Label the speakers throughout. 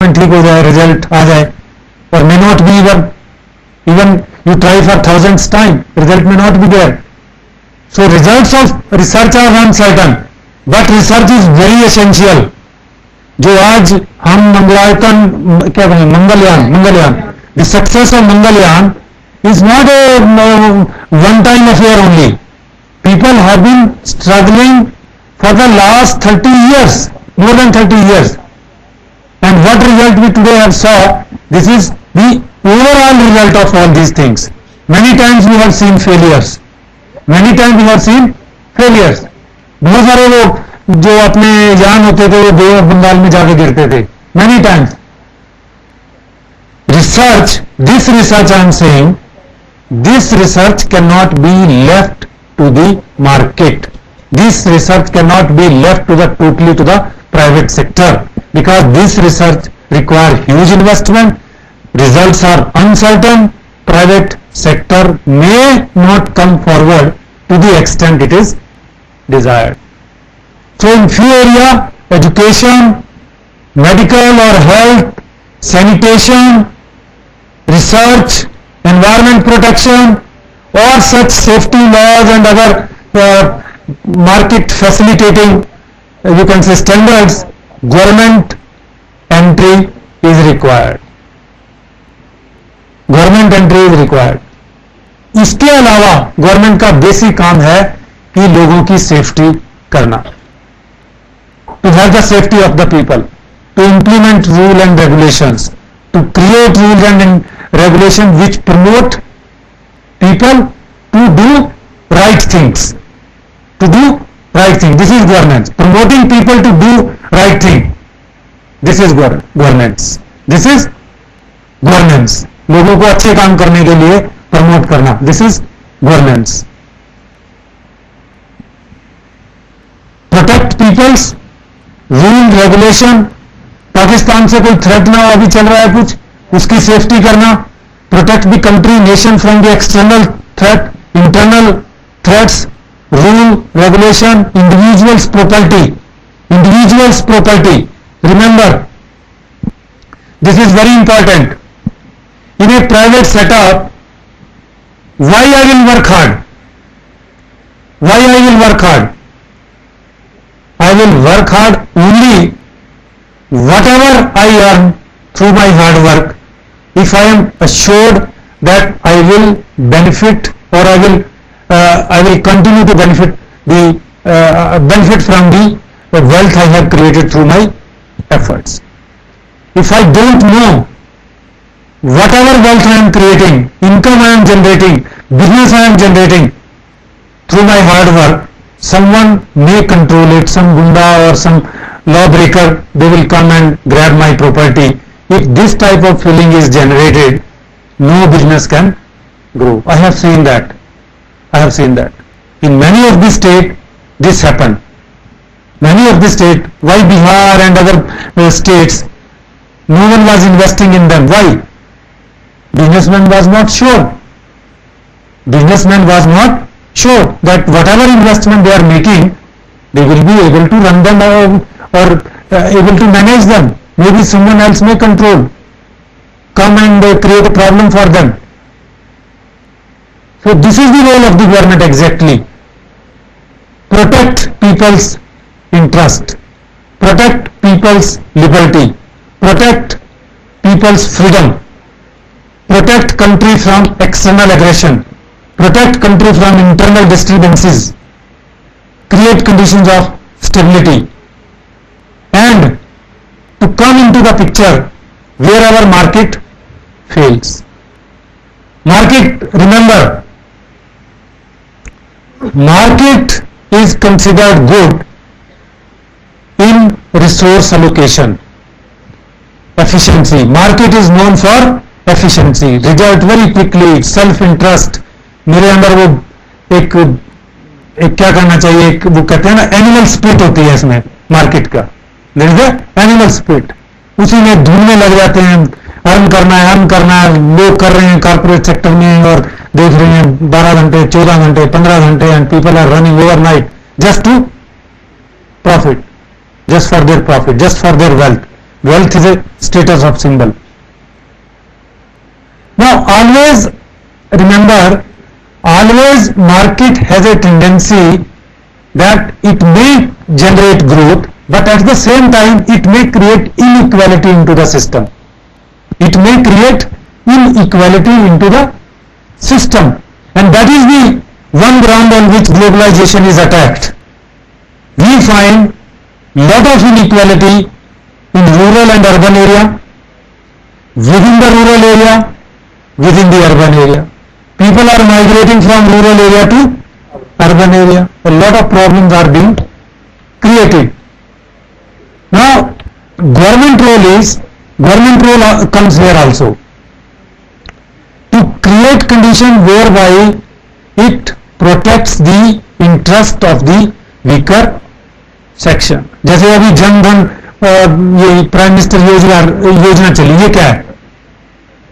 Speaker 1: ठीक हो जाए, रिजल्ट आ जाए, और may not be even you try for thousands time, result may not be there. So results of research are uncertain, but research is very essential. जो आज हम मंगलायतन क्या कहें, Mangalyaan, the success of Mangalyaan is not a one time affair only. People have been struggling for the last 30 years, more than 30 years. And what result we today have saw, this is the overall result of all these things. Many times we have seen failures. Many times we have seen failures. बहुत सारे लोग जो अपने जान होते थे वो बे of Bengal में जाके गिरते थे. Many times. Research, this research I am saying, this research cannot be left to the market. This research cannot be left to the totally to the private sector, because this research requires huge investment. Results are uncertain. Private sector may not come forward to the extent it is desired. So in few area, education, medical or health, sanitation, research, environment protection, or such safety laws and other market facilitating, you can say standards, government entry is required. Government entry is required. इसके अलावा government का basic काम है कि लोगों की safety करना, to have the safety of the people, to implement rule and regulations, to create rule and regulation which promote people to do right things, to do right thing. This is governance. Promoting people to do right thing, this is governance. This is governance. लोगों को अच्छे काम करने के लिए promote करना, this is governance. Protect peoples, rule regulation, Pakistan से कोई थ्रेट ना हो, अभी चल रहा है कुछ, उसकी सेफ्टी करना. Protect the country nation from the external threat, internal threats, rule regulation, individuals property. Remember, this is very important. In a private setup, why I will work hard? Why I will work hard? I will work hard only whatever I earn through my hard work, if I am assured that I will benefit, or I will continue to benefit from the wealth I have created through my efforts. If I don't know whatever wealth I am creating, income I am generating, business I am generating through my hard work, someone may control it, some gunda or some lawbreaker, they will come and grab my property. If this type of feeling is generated, no business can grow. I have seen that. In many of the state, this happened. Many of the state, why Bihar and other states, no one was investing in them. Why? Businessman was not sure that whatever investment they are making, they will be able to run them or able to manage them. Maybe someone else may come and create a problem for them. So this is the role of the government exactly. Protect people's interest, protect people's liberty, protect people's freedom, protect country from external aggression, protect country from internal disturbances, create conditions of stability, and to come into the picture wherever market fails. Market, remember, market is considered good in resource allocation, efficiency. Market is known for efficiency, result very quickly, self interest. मेरे अंदर वो एक क्या करना चाहिए, एक वो कहते हैं ना एनिमल स्पिरिट होती है इसमें मार्केट का, एनिमल स्पिरिट. उसी में ढूंढने लग जाते हैं, अर्न करना है. लोग कर रहे हैं कॉर्पोरेट सेक्टर में और देख रहे हैं 12 घंटे, 14 घंटे, 15 घंटे, and people are running overnight just to profit, just for their profit, just for their wealth. Wealth is a status of symbol. Now always remember, always market has a tendency that it may generate growth, but at the same time it may create inequality into the system. It may create inequality into the system, and that is the one ground on which globalization is attacked. We find lot of inequality in rural and urban area, within the rural area, within the urban area. People are migrating from rural area to urban area. A lot of problems are being created. Now, government role comes here also, to create condition whereby it protects the interest of the weaker section. जैसे अभी जन धन ये prime minister योजना चली, ये क्या है?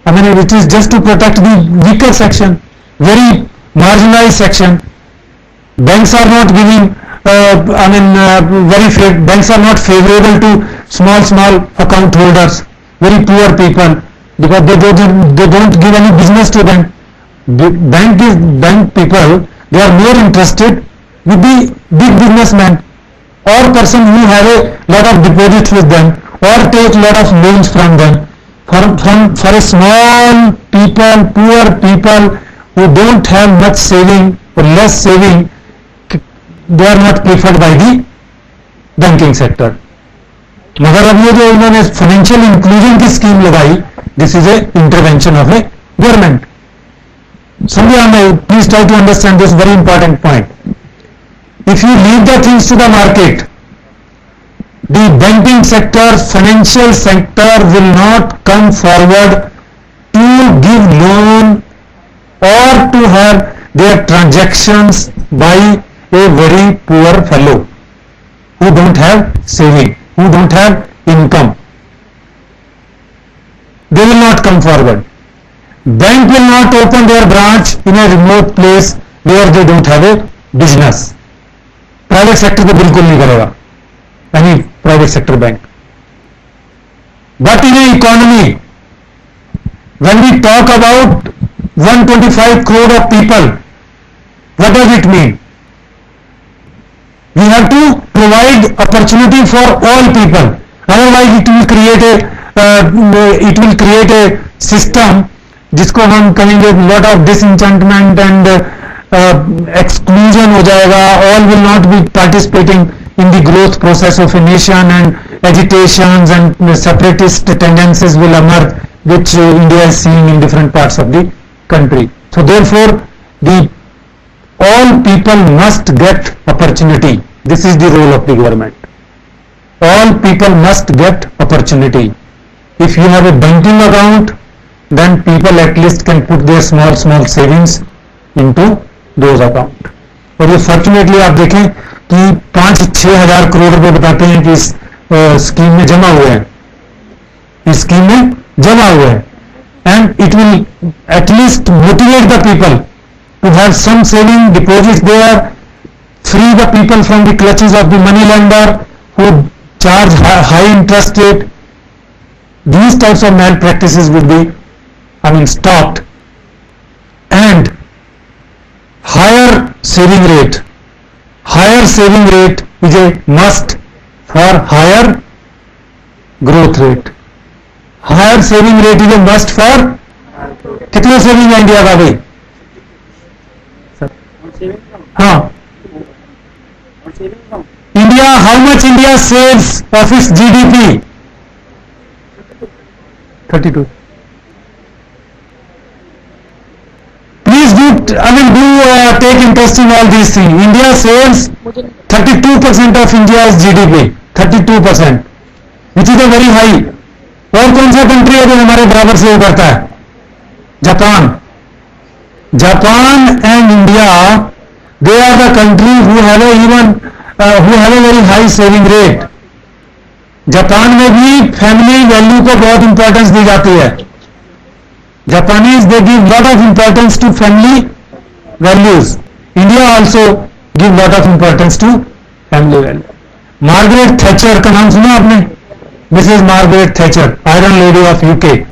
Speaker 1: I mean, it is just to protect the weaker section, very marginalized section. Banks are not giving, banks are not favorable to small account holders, very poor people, because they don't give any business to them. Bank people, they are more interested with the big businessmen or person who have a lot of deposits with them or take a lot of loans from them. For a small people, poor people who don't have much saving or less saving, they are not preferred by the banking sector. मगर अब ये जो इन्होंने financial inclusion की scheme लगाई, this is a intervention of a government. समझे हमें? Please try to understand this very important point. If you leave the things to the market, the banking sector, financial sector will not come forward to give loan or to have their transactions by a very poor fellow who don't have saving, who don't have income. They will not come forward. Bank will not open their branch in a remote place where they don't have a business. Private sector तो बिल्कुल नहीं करेगा, any private sector bank. But in A economy, when we talk about 125 crore of people, what does it mean? We have to provide opportunity for all people, otherwise it will create a system जिसको हम कहेंगे lot of disenchantment and exclusion हो जाएगा. All will not be participating in the growth process of a nation, and agitations and separatist tendencies will emerge, which India is seeing in different parts of the country. So therefore, all people must get opportunity. This is the role of the government. All people must get opportunity. If you have a banking account, then people at least can put their small savings into those account. और ये fortunately आप देखें कि 5-6 हजार करोड़ रुपए बताते हैं कि इस स्कीम में जमा हुए हैं, इस स्कीम में जमा हुए हैं. And it will at least motivate the people to have some saving deposit there, free the people from the clutches of the money lender who charge high interest rate. These types of malpractices will be, stopped, and higher saving rate is a must for higher growth rate. Higher saving rate is a must for कितने saving है India का भाई? हाँ, India, how much India saves of its GDP? 32. Please do take interest in all these things. India saves 32% of India's GDP, 32%, which is a very high. और कौन सा country है जो हमारे बराबर सेव करता है? Japan. Japan and India, they are the countries who have a very high saving rate. Japan में भी फैमिली वैल्यू को बहुत इंपॉर्टेंस दी जाती है. Japanese they give lot of importance to family values. India also give lot of importance to family value. Margaret Thatcher का नाम सुना आपने? Mrs. Margaret Thatcher, Iron Lady of UK.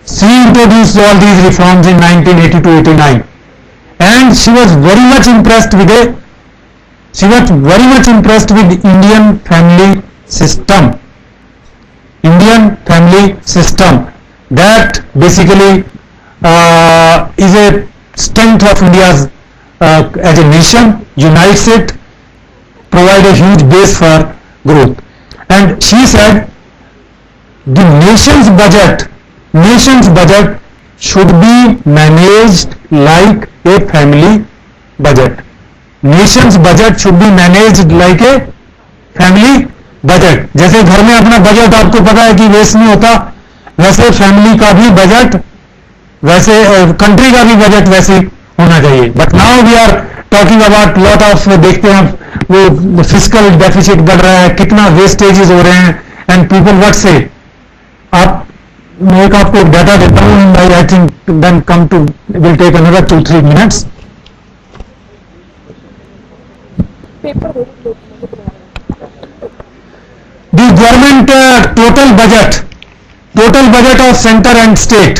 Speaker 1: She introduced all these reforms in 1982-89, and she was very much impressed with Indian family system. Indian family system that basically is a strength of India's as a nation, unites it, provide a huge base for growth. And she said the nation's budget should be managed like a family budget. Nation's budget should be managed like a family budget. जैसे घर में अपना budget आपको पता है कि waste नहीं होता, वैसे फैमिली का भी बजट, वैसे कंट्री का भी बजट वैसे होना चाहिए. But now we are talking about lot of, देखते हैं वो फिस्कल डेफिसिट बढ़ रहा है, कितना वेस्टेजेस हो रहे हैं, एंड पीपल व्हाट से. आप, मैं एक आपको डाटा देता हूँ, I think then come to will take another 2-3 minutes. The government total budget of center and state,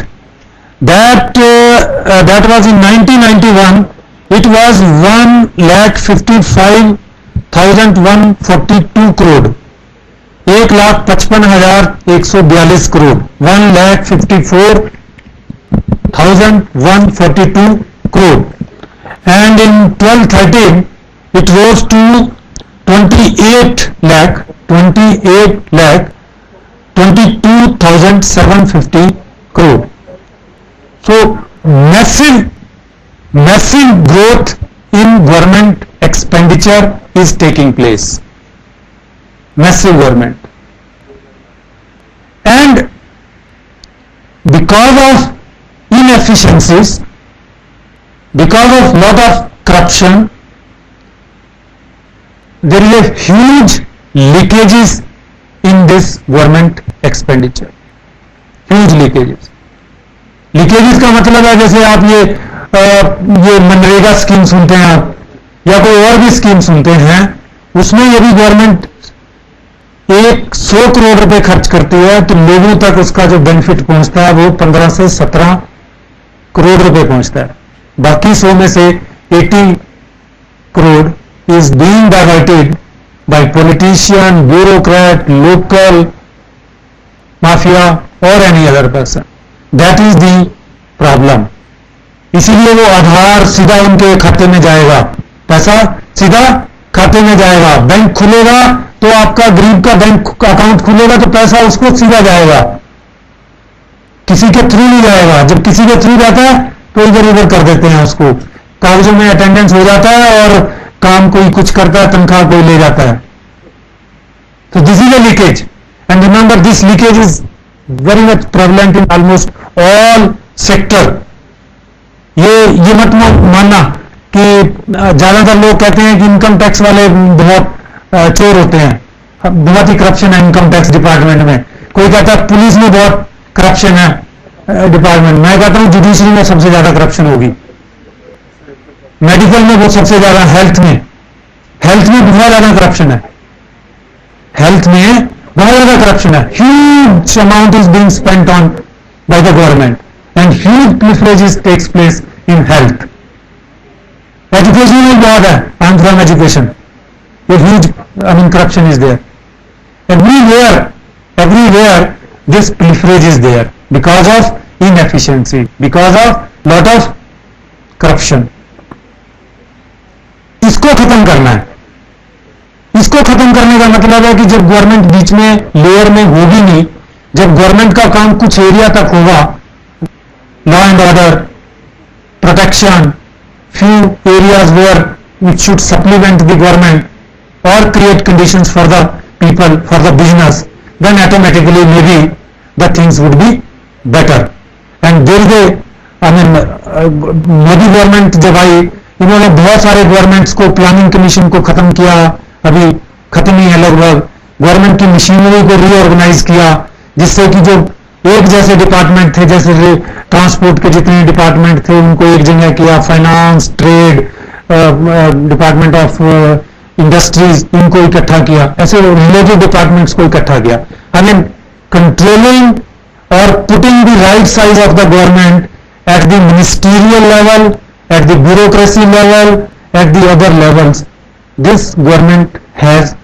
Speaker 1: that was in 1991, it was 1,55,142 crore, 1,55,142 crore, 1,54,142 crore, and in 12-13 it rose to 28,22,750 crore. So massive growth in government expenditure is taking place. Massive government. And because of inefficiencies, because of lot of corruption, there is a huge leakages in this government expenditure. Huge leakages. Leakages का मतलब है, जैसे आप ये MNREGA scheme सुनते हैं आप, या कोई और भी स्कीम सुनते हैं, उसमें यदि गवर्नमेंट 100 करोड़ रुपए खर्च करती है तो लोगों तक उसका जो बेनिफिट पहुंचता है वो 15 से 17 करोड़ रुपए पहुंचता है. बाकी 100 में से 80 crore is being diverted by politician, bureaucrat, local mafia or any other person. That is the problem. इसीलिए वो आधार सीधा उनके खाते में जाएगा, पैसा सीधा खाते में जाएगा. बैंक खुलेगा तो आपका गरीब का बैंक अकाउंट खुलेगा तो पैसा उसको सीधा जाएगा, किसी के थ्रू नहीं जाएगा. जब किसी के थ्रू जाता है तो इधर उधर कर देते हैं उसको, कागजों में अटेंडेंस हो जाता है और काम कोई कुछ करता है, तनख्वाह कोई ले जाता है. तो this is a leakage, and remember this leakage is very much prevalent in almost all sector. ये मत मानना कि ज्यादातर लोग कहते हैं कि इनकम टैक्स वाले बहुत चोर होते हैं, बहुत ही करप्शन है इनकम टैक्स डिपार्टमेंट में. कोई कहता है पुलिस में बहुत करप्शन है डिपार्टमेंट. मैं कहता हूं जुडिशरी में सबसे ज्यादा करप्शन होगी, मेडिकल में वो सबसे ज्यादा, हेल्थ में बहुत ज्यादा करप्शन है, हेल्थ में बहुत ज्यादा करप्शन है. Huge amount is being spent on by the government and huge pilferages takes place in health. Education में बहुत है, आई एम फ्रॉम एजुकेशन, ये huge corruption is there. everywhere this pilferage is there because of inefficiency, because of lot of corruption. इसको खत्म करना है. इसको खत्म करने का मतलब है कि जब गवर्नमेंट बीच में लेयर में होगी नहीं, जब गवर्नमेंट का काम कुछ एरिया तक होगा, law and order, protection, few areas where it should supplement the government or create conditions for the people, for the business, then automatically maybe the things would be better. And there is a, Modi government जब आई, इन्होंने बहुत सारे governments को, planning commission को खत्म किया, अभी खत्म ही है लगभग. गवर्नमेंट की मशीनरी को रीऑर्गेनाइज किया, जिससे कि जो एक जैसे डिपार्टमेंट थे, जैसे ट्रांसपोर्ट के जितने डिपार्टमेंट थे उनको एक जगह किया, finance, trade, department of industries, इनको इकट्ठा किया, ऐसे रिलेटेड डिपार्टमेंट्स को इकट्ठा किया. controlling or putting the right size of the government at the ministerial level, at the bureaucracy level, at the other levels. This government has,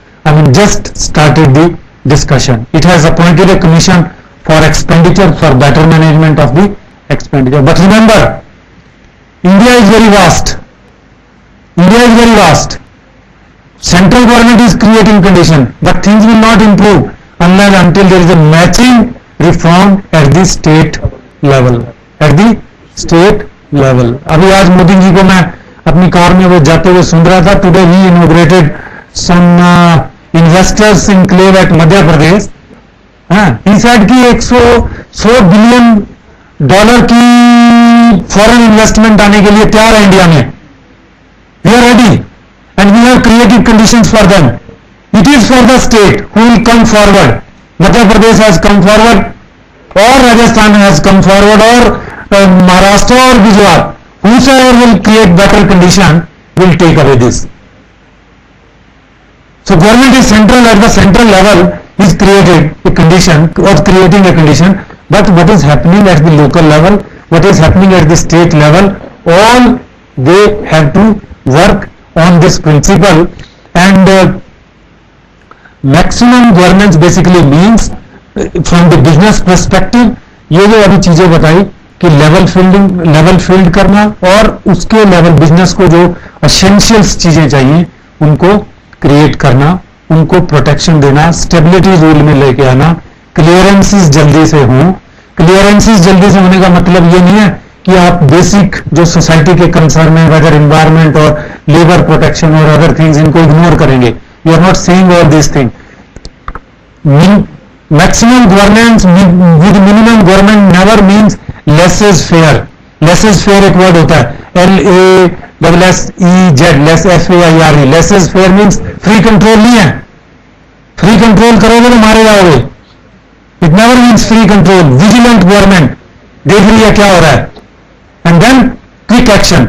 Speaker 1: just started the discussion. It has appointed a commission for expenditure, for better management of the expenditure. But remember, India is very vast. India is very vast. Central government is creating condition, but things will not improve unless until there is a matching reform at the state level. At the state level. अभी आज मोदी जी को मैं अपनी car में वो जाते हुए सुन रहा था. Today he inaugurated some investors enclave at Madhya Pradesh. He said कि 100 बिलियन डॉलर की फॉरेन इन्वेस्टमेंट आने के लिए तैयार है इंडिया में. We are ready and we have created conditions for them. It is for the state who will come forward. Madhya Pradesh has come forward, or Rajasthan has come forward, or Maharashtra or Gujarat. Whosoever will create better condition will take away this. So government is central, at the central level is created a condition or creating a condition, but what is happening at the local level, what is happening at the state level, all they have to work on this principle. And maximum governance basically means from the business perspective, ये जो अभी चीजें बताई कि level field करना और उसके level business को जो एसेंशियल्स चीजें चाहिए उनको क्रिएट करना, उनको प्रोटेक्शन देना, स्टेबिलिटी रूल में लेके आना, क्लियरेंसेस जल्दी से हों. क्लियरेंसेस जल्दी से होने का मतलब ये नहीं है कि आप बेसिक जो सोसाइटी के कंसर्न है, वेदर एनवायरमेंट और लेबर प्रोटेक्शन और अदर थिंग्स, इनको इग्नोर करेंगे. You are not saying all this thing. Maximum governance with minimum government never means laissez faire. Laissez faire एक वर्ड होता है, LASSEZ, laissez FAIRE. Laissez faire means free control नहीं है. Free control करोगे तो मारे जाओगे. It never means free control. Vigilant government देख रही है क्या हो रहा है, and then quick action.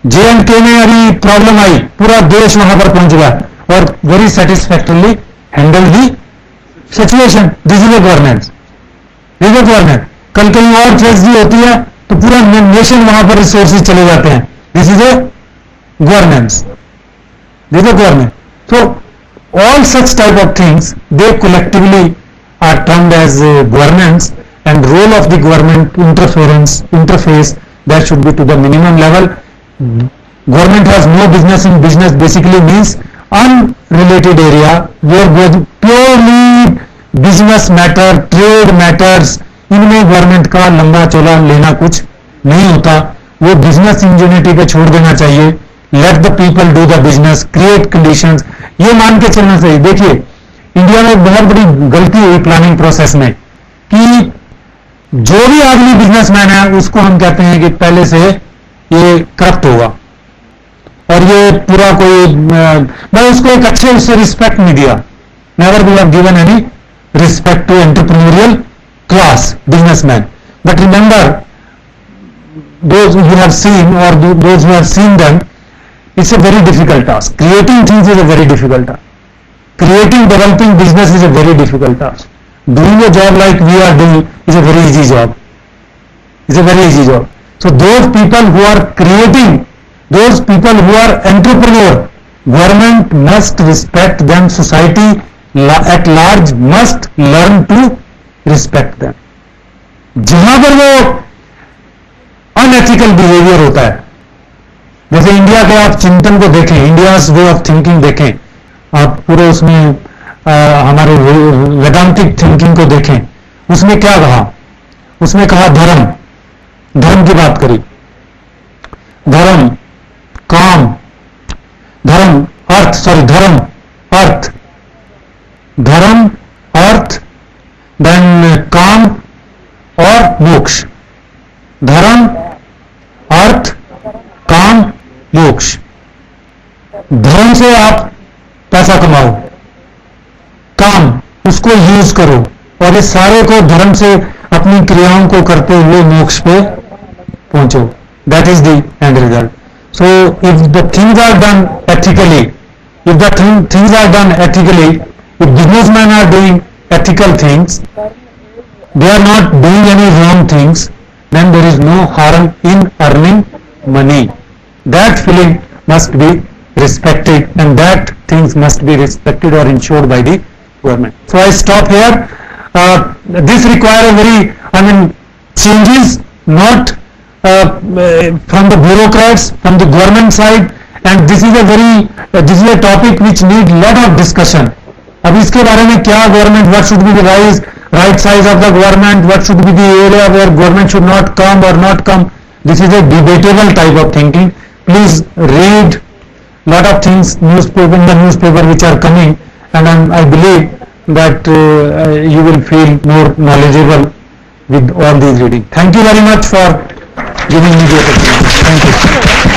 Speaker 1: JNK में अभी प्रॉब्लम आई, पूरा देश वहां पर पहुंच गया और very satisfactorily handle the situation. This is a governance. This is governance. कल कहीं और ट्रेजेडी होती है तो पूरा नेशन वहां पर रिसोर्सेज चले जाते हैं. This is a governance. This is governance. So all such type of things, they collectively are termed as governance, and role of the government interface that should be to the minimum level. Government has no business in business basically means unrelated area where purely business matter, trade matters, इनमें government का लंबा चौड़ा लेना कुछ नहीं होता. वो business इंजीनियरिटी पे छोड़ देना चाहिए. Let the people do the business, create conditions, ये मान के चलना चाहिए. देखिए इंडिया में एक बहुत बड़ी गलती हुई प्लानिंग प्रोसेस में कि जो भी आदमी बिजनेसमैन है उसको हम कहते हैं कि पहले से ये करप्ट होगा और ये पूरा कोई, मैं उसको एक अच्छे उससे रिस्पेक्ट नहीं दिया. Never we have given any respect to entrepreneurial class businessman. But remember, those who have seen or those who have seen them, it's a very difficult task. Creating things is a very difficult task. Creating, developing business is a very difficult task. Doing a job like we are doing is a very easy job. It's a very easy job. So those people who are creating, those people who are entrepreneur, government must respect them. Society at large must learn to respect them. जहां पर वो unethical behaviour होता है, जैसे India के आप चिंतन को देखें, इंडियाज वे ऑफ थिंकिंग देखें, आप पूरे उसमें हमारे वेदांतिक थिंकिंग को देखें, उसमें क्या कहा? उसमें कहा धर्म, धर्म की बात करी, धर्म काम, धर्म अर्थ, धर्म अर्थ, धर्म अर्थ, देन काम और मोक्ष. धर्म अर्थ काम मोक्ष. धर्म से आप पैसा कमाओ, काम उसको यूज करो और इस सारे को धर्म से अपनी क्रियाओं को करते हुए मोक्ष पे पहुंचो. That is the end result. So if the things are done ethically, if the things are done ethically, if businessmen are doing ethical things, they are not doing any wrong things, then there is no harm in earning money. That feeling must be respected, and that things must be respected or ensured by the government. So I stop here. This requires a very, changes not from the bureaucrats, from the government side, and this is a topic which need lot of discussion. अब इसके बारे में क्या government, what should be the right size of the government, what should be the area where government should not come or not come. This is a debatable type of thinking. Please read lot of things in the newspaper which are coming, and I believe that you will feel more knowledgeable with all these reading. Thank you very much for giving me the opportunity. Thank you.